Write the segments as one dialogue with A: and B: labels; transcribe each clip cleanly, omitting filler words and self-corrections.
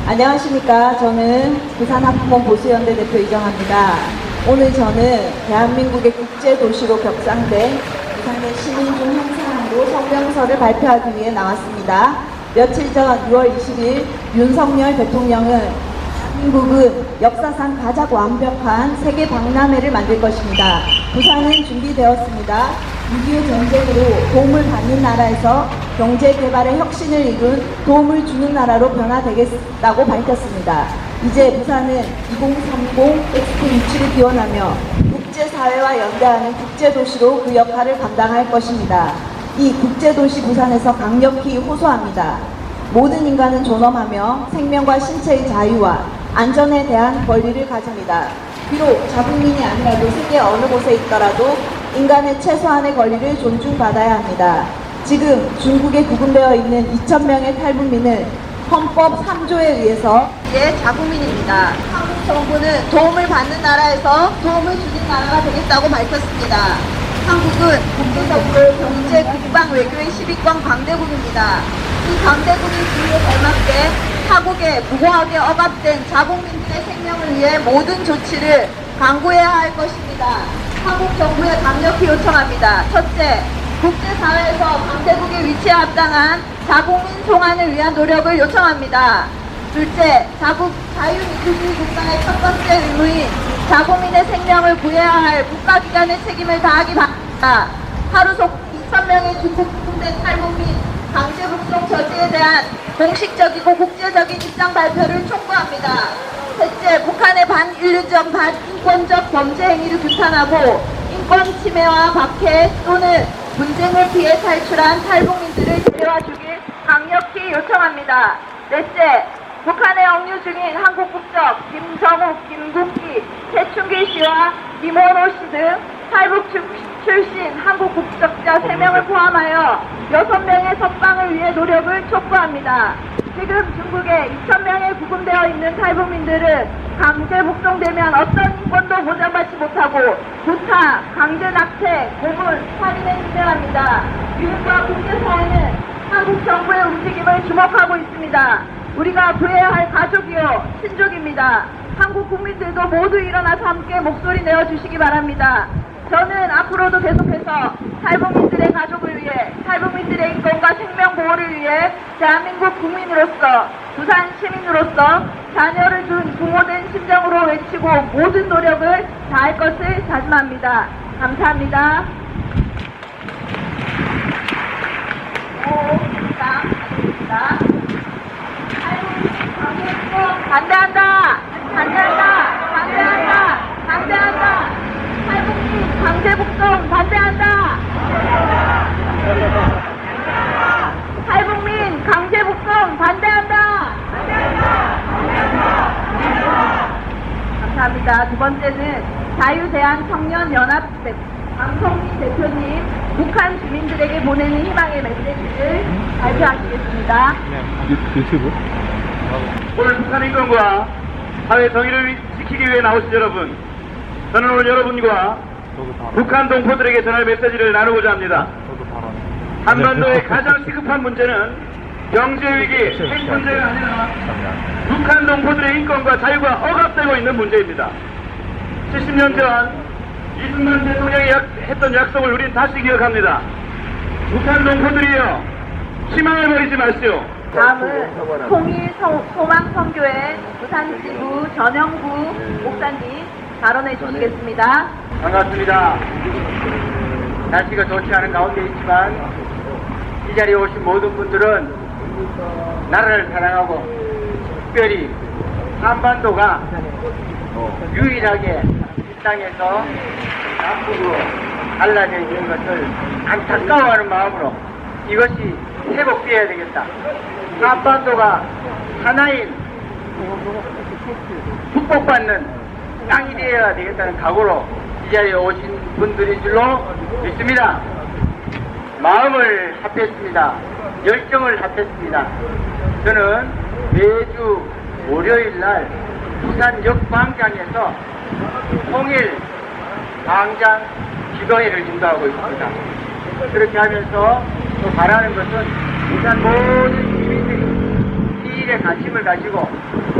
A: 안녕하십니까. 저는 부산학부모 보수연대 대표 이정합니다. 오늘 저는 대한민국의 국제도시로 격상된 부산의 시민중 한 사람으로 성명서를 발표하기 위해 나왔습니다. 며칠 전 6월 20일 윤석열 대통령은 대한민국은 역사상 가장 완벽한 세계 박람회를 만들 것입니다. 부산은 준비되었습니다. 6.25 전쟁으로 도움을 받는 나라에서 경제개발의 혁신을 이룬 도움을 주는 나라로 변화되겠다고 밝혔습니다. 이제 부산은 2030 엑스포 유치를 기원하며 국제사회와 연대하는 국제도시로 그 역할을 감당할 것입니다. 이 국제도시 부산에서 강력히 호소합니다. 모든 인간은 존엄하며 생명과 신체의 자유와 안전에 대한 권리를 가집니다. 비록 자국민이 아니라도 세계 어느 곳에 있더라도 인간의 최소한의 권리를 존중받아야 합니다. 지금 중국에 구금되어 있는 2,000명의 탈북민은 헌법 3조에 의해서 자국민입니다. 한국 정부는 도움을 받는 나라에서 도움을 주는 나라가 되겠다고 밝혔습니다. 한국은 국제적으로 경제, 국방, 외교의 10위권 강대국입니다. 이 강대국의 주의에 걸맞게 타국에 무고하게 억압된 자국민들의 생명을 위해 모든 조치를 강구해야 할 것입니다. 한국 정부에 강력히 요청합니다. 첫째, 국제사회에서 강대국의 위치에 합당한 자국민 송환을 위한 노력을 요청합니다. 둘째, 자유민주주의 국가의 첫 번째 의무인 자국민의 생명을 구해야 할 국가기관의 책임을 다하기 바랍니다. 하루 속 2,000명의 중국 구금된 탈북민 강제 북송 저지에 대한 공식적이고 국제적인 입장 발표를 촉구합니다. 셋째, 북한의 반인류적, 반인권적 범죄 행위를 규탄하고 인권 침해와 박해 또는 분쟁을 피해 탈출한 탈북민들을 데려와 주길 강력히 요청합니다. 넷째, 북한에 억류 중인 한국 국적 김정욱, 김국기, 최충길 씨와 김원호 씨 등 탈북 출신 한국 국적자 3명을 포함하여 6명의 석방을 위해 노력을 촉구합니다. 지금 중국에 2,000명에 구금되어 있는 탈북민들은 강제 북송되면 어떤 인권도 보장받지 못하고 구타, 강제 낙태, 고문, 살인에 희생합니다. 미국과 국제사회는 한국 정부의 움직임을 주목하고 있습니다. 우리가 구해야 할 가족이요 친족입니다. 한국 국민들도 모두 일어나서 함께 목소리 내어주시기 바랍니다. 저는 앞으로도 계속해서 탈북민들의 가족을 위해, 탈북민들의 인권과 생명 보호를 위해 대한민국 국민으로서, 부산 시민으로서 자녀를 둔 부모된 심정으로 외치고 모든 노력을 다할 것을 다짐합니다. 감사합니다. 반대한다! 반대한다! 반대한다! 반대한다! 탈북민 강제 북송 반대한다! 탈북민 강제 북송 반대한다! 감사합니다. 두 번째는 자유대한청년연합 강성민 대표님, 북한 주민들에게 보내는 희망의 메시지를 발표하시겠습니다.
B: 유튜브? 오늘 북한 인권과 사회 정의를 지키기 위해 나오신 여러분, 저는 오늘 여러분과 북한 동포들에게 전할 메시지를 나누고자 합니다. 한반도의 가장 시급한 문제는 경제위기, 핵 문제가 아니라 북한 동포들의 인권과 자유가 억압되고 있는 문제입니다. 70년 전 이승만 대통령이 했던 약속을 우린 다시 기억합니다. 북한 동포들이여, 희망을 버리지 마시오.
A: 다음은 통일소망선교회 부산지부 전영구 목사님 발언해 주시겠습니다.
C: 반갑습니다. 날씨가 좋지 않은 가운데 있지만 이 자리에 오신 모든 분들은 나라를 사랑하고 특별히 한반도가 유일하게 이 땅에서 남북으로 갈라져 있는 것을 안타까워하는 마음으로 이것이 회복되어야 되겠다. 한반도가 하나인 축복받는 땅이 되어야 되겠다는 각오로 이 자리에 오신 분들인 줄로 믿습니다. 마음을 합했습니다. 열정을 합했습니다. 저는 매주 월요일날 부산 역광장에서 통일 광장 기도회를 인도하고 있습니다. 그렇게 하면서 또 바라는 것은 부산 모든 시민들이 이 통일에 관심을 가지고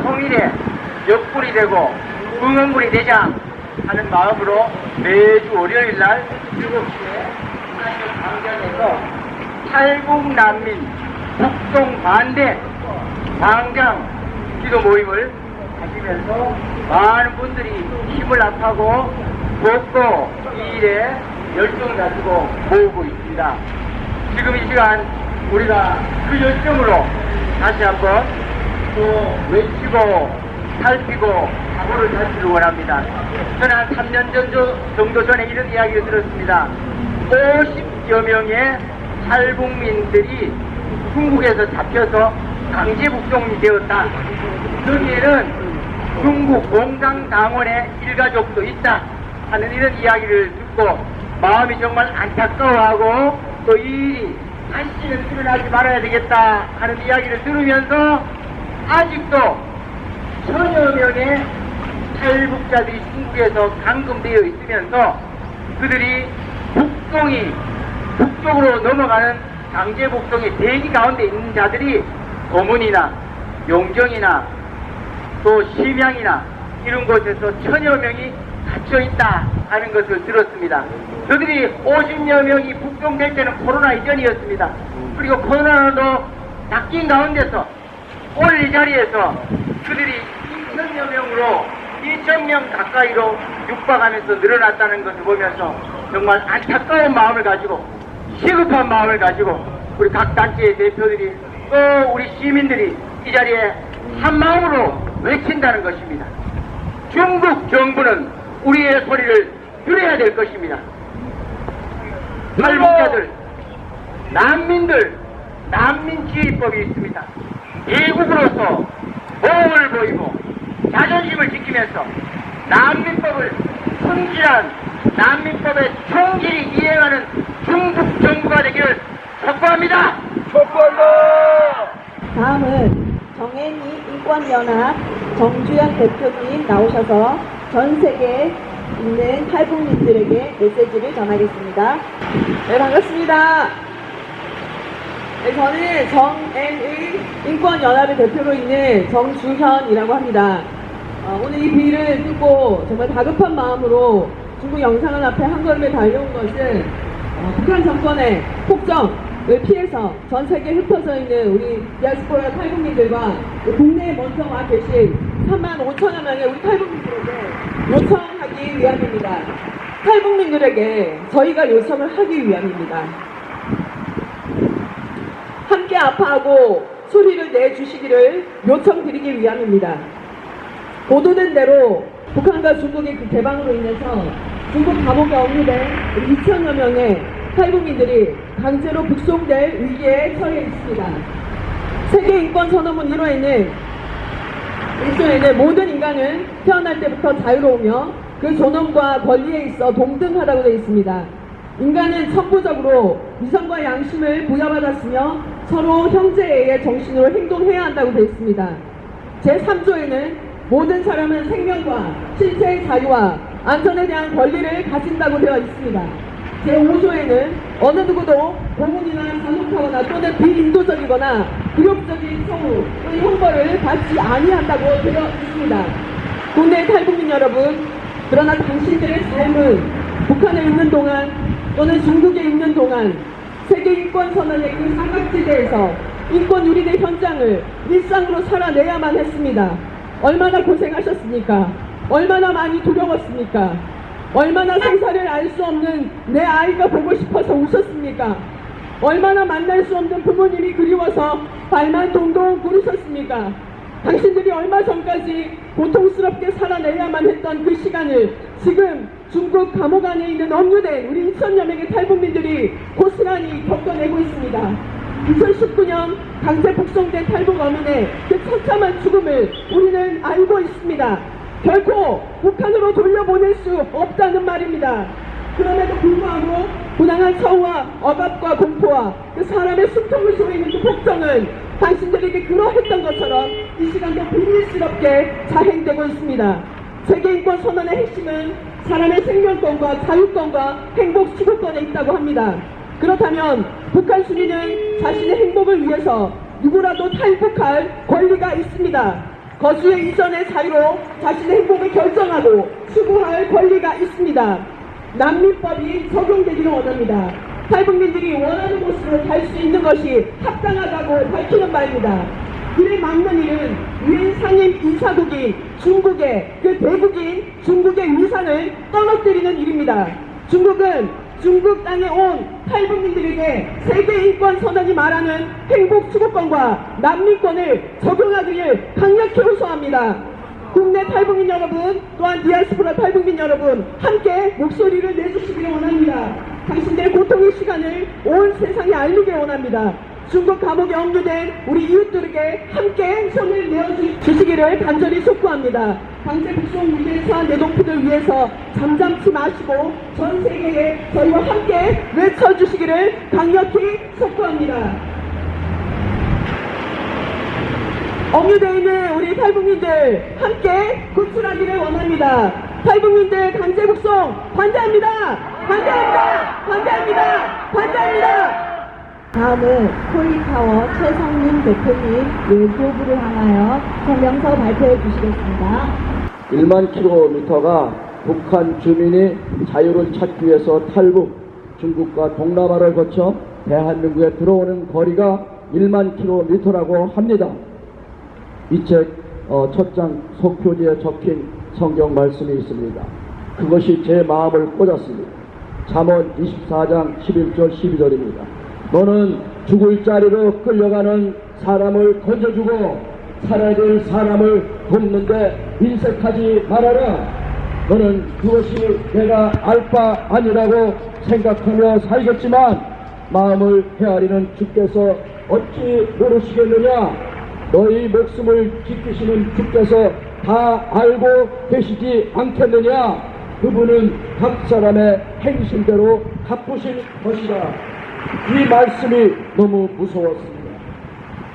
C: 통일에 역군이 되고 응원군이 되자 하는 마음으로 매주 월요일 날 7시에 광장에서 탈북난민 북송 반대 광장 기도 모임을 하시면서 많은 분들이 힘을 합하고 돕고 이 일에 열정을 가지고 모으고 있습니다. 지금 이 시간 우리가 그 열정으로 다시 한번 또 외치고 살피고 각오를 다지를 원합니다. 저는 한 3년 정도 전에 이런 이야기를 들었습니다. 50여 명의 탈북민들이 중국에서 잡혀서 강제 북송이 되었다. 여기에는 중국 공산당원의 일가족도 있다 하는 이런 이야기를 듣고 마음이 정말 안타까워하고 또 이 일이 다시는 일어나지 말아야 되겠다 하는 이야기를 들으면서 아직도 천여 명의 탈북자들이 중국에서 감금되어 있으면서 그들이 북쪽으로 넘어가는 강제 북송의 대기 가운데 있는 자들이 고문이나 용정이나 또 심양이나 이런 곳에서 천여 명이 갇혀 있다 하는 것을 들었습니다. 그들이 50여 명이 북송될 때는 코로나 이전이었습니다. 그리고 코로나도 낚인 가운데서 오늘 이 자리에서 그들이 2천여 명으로 2,000명 가까이로 육박하면서 늘어났다는 것을 보면서 정말 안타까운 마음을 가지고 시급한 마음을 가지고 우리 각 단체의 대표들이 또 우리 시민들이 이 자리에 한 마음으로 외친다는 것입니다. 중국 정부는 우리의 소리를 들어야 될 것입니다. 탈북자들, 난민들, 난민지휘법이 있습니다. 대국으로서 모험을 보이고 자존심을 지키면서 난민법을 성실한 난민법에 충실히 이행하는 중국 정부가 되기를 촉구합니다.
A: 다음은 정앤이 인권연합 정주현 대표님 나오셔서 전 세계에 있는 탈북민들에게 메시지를 전하겠습니다. 네, 반갑습니다. 네, 저는 정앤의 인권연합의 대표로 있는 정주현이라고 합니다. 오늘 이 비를 듣고 정말 다급한 마음으로 중국 영상을 앞에 한 걸음에 달려온 것은 북한 정권의 폭정을 피해서 전 세계에 흩어져 있는 우리 디아스포라 탈북민들과 국내에 먼저 와 계신 3만 5천여 명의 우리 탈북민들에게 요청하기 위함입니다. 탈북민들에게 저희가 요청을 하기 위함입니다. 함께 아파하고 소리를 내주시기를 요청드리기 위함입니다. 보도된 대로 북한과 중국의 그 개방으로 인해서 중국 감옥에 억류된 2천여 명의 탈북민들이 강제로 북송될 위기에 처해 있습니다. 세계인권선언문 1호에는 모든 인간은 태어날 때부터 자유로우며 그 존엄과 권리에 있어 동등하다고 되어 있습니다. 인간은 천부적으로 위선과 양심을 부여받았으며 서로 형제의 정신으로 행동해야 한다고 되어 있습니다. 제3조에는 모든 사람은 생명과 신체의 자유와 안전에 대한 권리를 가진다고 되어 있습니다. 제5조에는 어느 누구도 고문이나 잔혹하거나 또는 비인도적이거나 굴욕적인 처우 또는 형벌을 받지 아니한다고 되어 있습니다. 국내 탈북민 여러분, 그러나 당신들의 삶은 북한에 있는 동안 또는 중국에 있는 동안 세계인권선언의 그 사각지대에서 인권 유린의 현장을 일상으로 살아내야만 했습니다. 얼마나 고생하셨습니까? 얼마나 많이 두려웠습니까? 얼마나 생사를 알 수 없는 내 아이가 보고 싶어서 우셨습니까? 얼마나 만날 수 없는 부모님이 그리워서 발만 동동 구르셨습니까? 당신들이 얼마 전까지 고통스럽게 살아내야만 했던 그 시간을 지금 중국 감옥 안에 있는 억류된 우리 2천여 명의 탈북민들이 고스란히 겪어내고 있습니다. 2019년 강제 북송된 탈북 어민의 그 처참한 죽음을 우리는 알고 있습니다. 결코 북한으로 돌려보낼 수 없다는 말입니다. 그럼에도 불구하고 부당한 처우와 억압과 공포와 그 사람의 숨통을 조이는 그 폭정은 당신들에게 그러했던 것처럼 이 시간도 비밀스럽게 자행되고 있습니다. 세계인권 선언의 핵심은 사람의 생명권과 자유권과 행복 추구권에 있다고 합니다. 그렇다면 북한 시민은 자신의 행복을 위해서
D: 누구라도 탈북할 권리가 있습니다. 거주의 이전의 자유로 자신의 행복을 결정하고 추구할 권리가 있습니다. 난민법이 적용되기를 원합니다. 탈북민들이 원하는 곳으로 갈 수 있는 것이 합당하다고 밝히는 바입니다. 이를 막는 일은 유엔 상임 이사국인 중국의 그 대국인 중국의 위상을 떨어뜨리는 일입니다. 중국은 중국 땅에 온 탈북민들에게 세계인권 선언이 말하는 행복 추구권과 난민권을 적용하기를 강력히 호소합니다. 국내 탈북민 여러분, 또한 디아스포라 탈북민 여러분, 함께 목소리를 내주시기를 원합니다. 당신들의 고통의 시간을 온 세상에 알리길 원합니다. 중국 감옥에 억류된 우리 이웃들에게 함께 손을 내어주시기를 간절히 촉구합니다. 강제 북송 문제에 처한 내동포들 위해서 잠잠치 마시고 전 세계에 저희와 함께 외쳐주시기를 강력히 촉구합니다. 억류되어 있는 우리 탈북민들 함께 구출하기를 원합니다. 탈북민들 강제 북송 반대합니다. 반대합니다. 반대합니다. 반대합니다.
A: 다음은 콜리타워 최성민 대표님 외교부를 향하여 성명서 발표해 주시겠습니다.
E: 1만 킬로미터가 북한 주민이 자유를 찾기 위해서 탈북, 중국과 동남아를 거쳐 대한민국에 들어오는 거리가 1만 킬로미터라고 합니다. 이 책 첫 장 속표지에 적힌 성경 말씀이 있습니다. 그것이 제 마음을 꽂았습니다. 잠언 24장 11절 12절입니다. 너는 죽을 자리로 끌려가는 사람을 건져주고 살아야 될 사람을 돕는데 인색하지 말아라. 너는 그것이 내가 알 바 아니라고 생각하며 살겠지만 마음을 헤아리는 주께서 어찌 모르시겠느냐. 너희 목숨을 지키시는 주께서 다 알고 계시지 않겠느냐. 그분은 각 사람의 행실대로 갚으실 것이라. 이 말씀이 너무 무서웠습니다.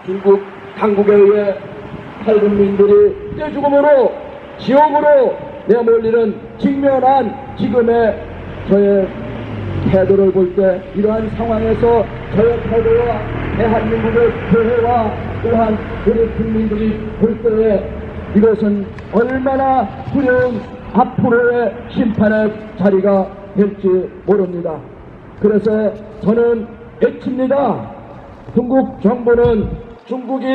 E: 중국 당국에 의해 탈북민들이 떼죽음으로 지옥으로 내몰리는 직면한 지금의 저의 태도를 볼 때 이러한 상황에서 저의 태도와 대한민국의 교회와 또한 우리 국민들이 볼 때에 이것은 얼마나 두려운 앞으로의 심판의 자리가 될지 모릅니다. 그래서 저는 외칩니다. 중국 정부는 중국이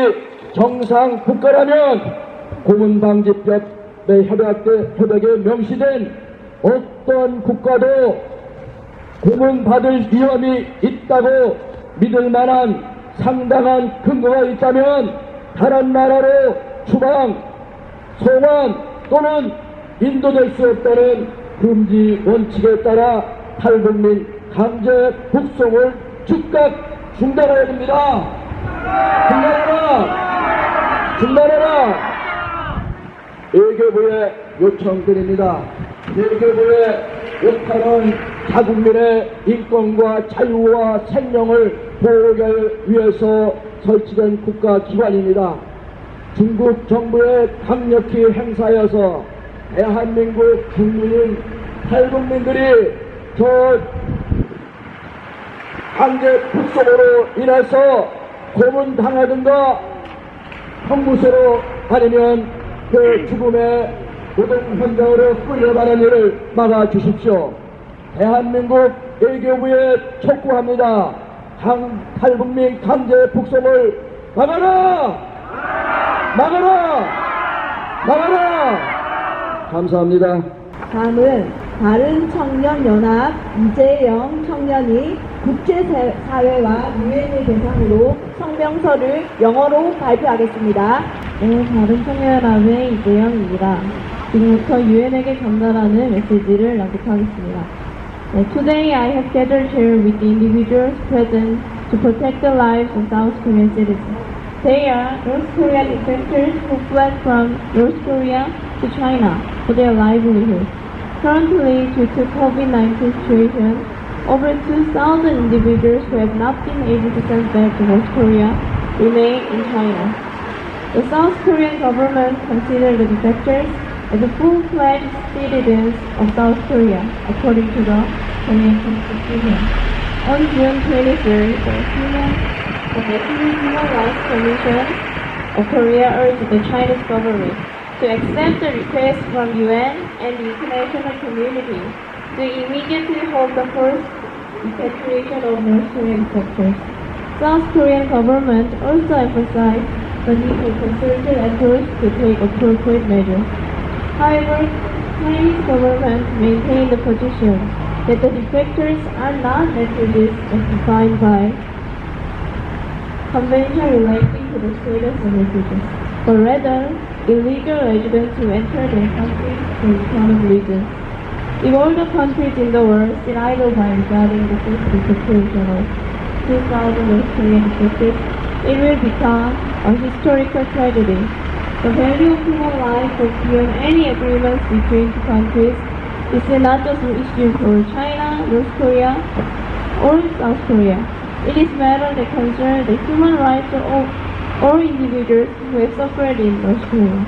E: 정상 국가라면 고문방지법의 협약에 명시된 어떤 국가도 고문받을 위험이 있다고 믿을 만한 상당한 근거가 있다면 다른 나라로 추방, 송환 또는 인도될 수 없다는 금지 원칙에 따라 탈북민 강제 북송을 즉각 중단해야 됩니다. 중단해라! 중단해라! 외교부에 요청드립니다. 외교부의 역할은 자국민의 인권과 자유와 생명을 보호하기 위해서 설치된 국가기관입니다. 중국 정부에 강력히 행사하여서 대한민국 국민인 탈북민들이 저 강제 북송으로 인해서 고문당하든가 형무소로 아니면 그 죽음의 노동 현장으로 끌려가는 일을 막아주십시오. 대한민국 외교부에 촉구합니다. 탈북민 강제 북송을 막아라! 막아라! 막아라! 감사합니다.
A: 다음은 바른청년연합 이재영 청년이 국제사회와 유엔을 대상으로 성명서를 영어로 발표하겠습니다.
F: 네, 바른청년연합의 이재영입니다. 지금부터 유엔에게 전달하는 메시지를 낭독하겠습니다. Today I have gathered here with the individuals present to protect the lives of South Korean citizens. They are North Korean defectors who fled from North Korea to China for their livelihood. Currently, due to COVID-19 situation, over 2,000 individuals who have not been able to send back to North Korea remain in China. The South Korean government considers the defectors as a full-fledged citizens of South Korea, according to the Korean Constitution. On June 23rd, the Human the National Human Rights Commission of Korea urged the Chinese government to accept the request from UN and the international community to immediately hold the first repatriation of North Korean defectors. South Korean government also emphasized the need for concerted efforts to take appropriate measures. However, Chinese government maintained the position that the defectors are not refugees as defined by Convention relating to the status of refugees, but rather illegal residents who enter their country for economic reasons. If all the countries in the world sit idle by regarding the first repatriation of 2,000 North Korean defectors, it will become a historical tragedy. The value of human life goes beyond any agreements between two countries. This is not just an issue for China, North Korea, or South Korea. It is a matter that concerns the human rights of all individuals who have suffered in North Korea.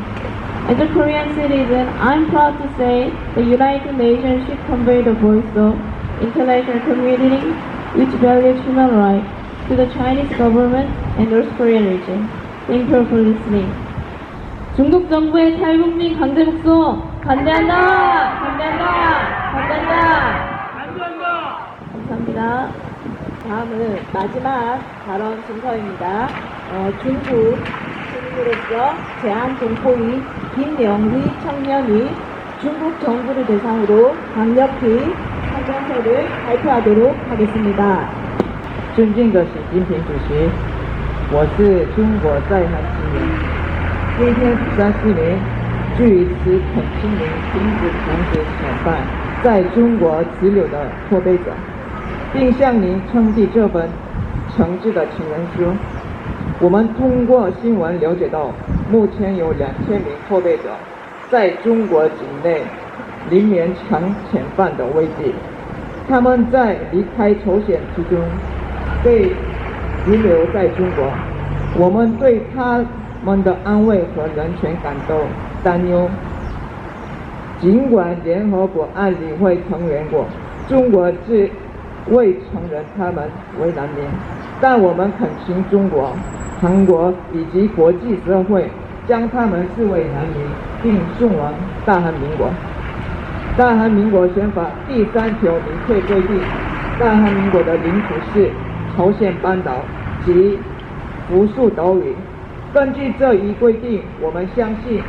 F: As a Korean citizen, I'm proud to say the United Nations should convey the voice of international community which values human rights to the Chinese government and North Korean region. Thank you for listening. 중국 정부의 탈북민 강제 북송 반대한다! 반대한다! 반대한다! 감사합니다.
A: 다음은 마지막 발언 순서입니다. 중국 시민으로서 제한 동포인 김영희 청년이 중국 정부를 대상으로 강력히 성명서를 발표하도록 하겠습니다.
G: 尊敬的习近平主席，我是中国在韩青年。今天釜山市民据此恳请您停止强制遣返在中国滞留的脱北者，并向您呈递这份诚挚的请愿书。我们通过新闻了解到，目前有2000名脱北者在中国境内临勉强遣返的危机，他们在离开朝鲜途中被遗留在中国。我们对他们的安危和人权感到担忧。尽管联合国安理会成员国中国未承认他们为难民，但我们恳请中国、韩国以及国际社会将他们视为难民，并送往大韩民国。大韩民国宪法第3条明确规定，大韩民国的领土是朝鲜半岛及附属岛屿。根据这一规定，我们相信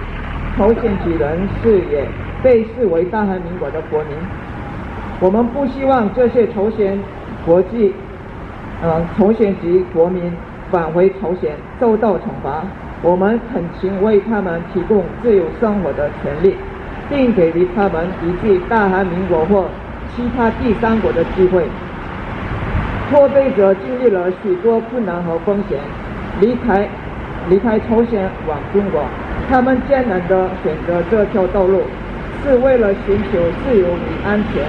G: 朝鲜籍人士也被视为大韩民国的国民。我们不希望这些朝鲜籍国民返回朝鲜受到惩罚。我们恳请为他们提供自由生活的权利，并给予他们移居大韩民国或其他第三国的机会。脱北者经历了许多困难和风险，离开朝鲜往中国，他们艰难地选择这条道路，是为了寻求自由与安全。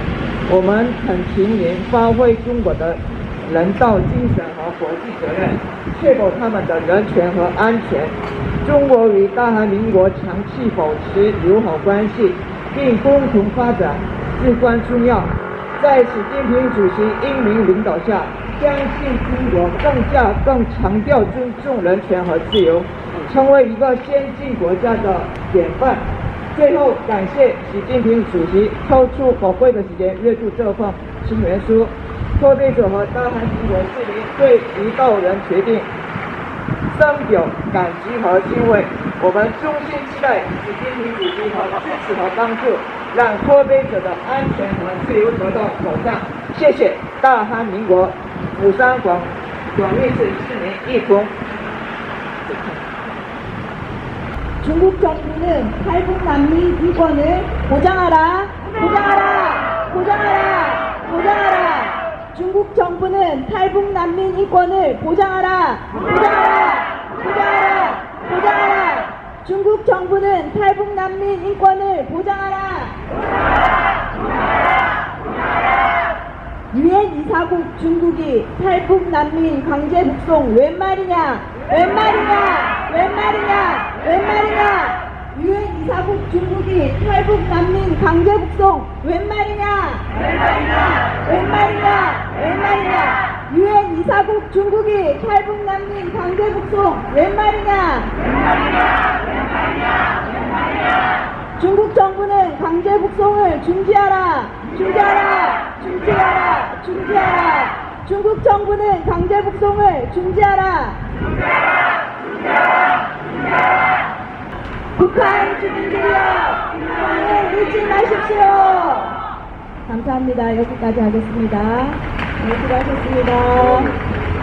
G: 我们恳请您发挥中国的人道精神和国际责任，确保他们的人权和安全。中国与大韩民国长期保持友好关系，并共同发展至关重要。在习近平主席英明领导下，相信中国更强调尊重人权和自由，成为一个先进国家的典范。最后，感谢习近平主席抽出宝贵的时间阅读这份请愿书。脱北者和大韩民国市民对领导人决定深表感激和敬畏。我们衷心期待习近平主席和支持和帮助，让脱北者的安全和自由得到保障。谢谢大韩民国釜山广义市市民一同。
A: 중국 정부는 탈북 난민 인권을 보장하라, 보장하라, 보장하라, 보장하라. 중국 정부는 탈북 난민 인권을 보장하라, 보장하라, 보장하라, 보장하라. 중국 정부는 탈북 난민 인권을 보장하라. 유엔 이사국 중국이 탈북 난민 강제 북송 웬 말이냐? 웬 말이냐? 웬 말이냐? 웬 말이냐? 유엔 이사국 중국이 탈북 난민 강제 북송 웬 말이냐? 웬 말이냐? 웬 말이냐? 웬 말이냐? 유엔 이사국 중국이 탈북 난민 강제 북송 웬 말이냐? 중국 정부는 강제 북송을 중지하라! 중지하라! 중지하라! 중지하라! 중국 정부는 강제 북송을 중지하라! 북한 주민들이여, 북한을 잊지 마십시오. 감사합니다. 여기까지 하겠습니다. 네, 수고하셨습니다.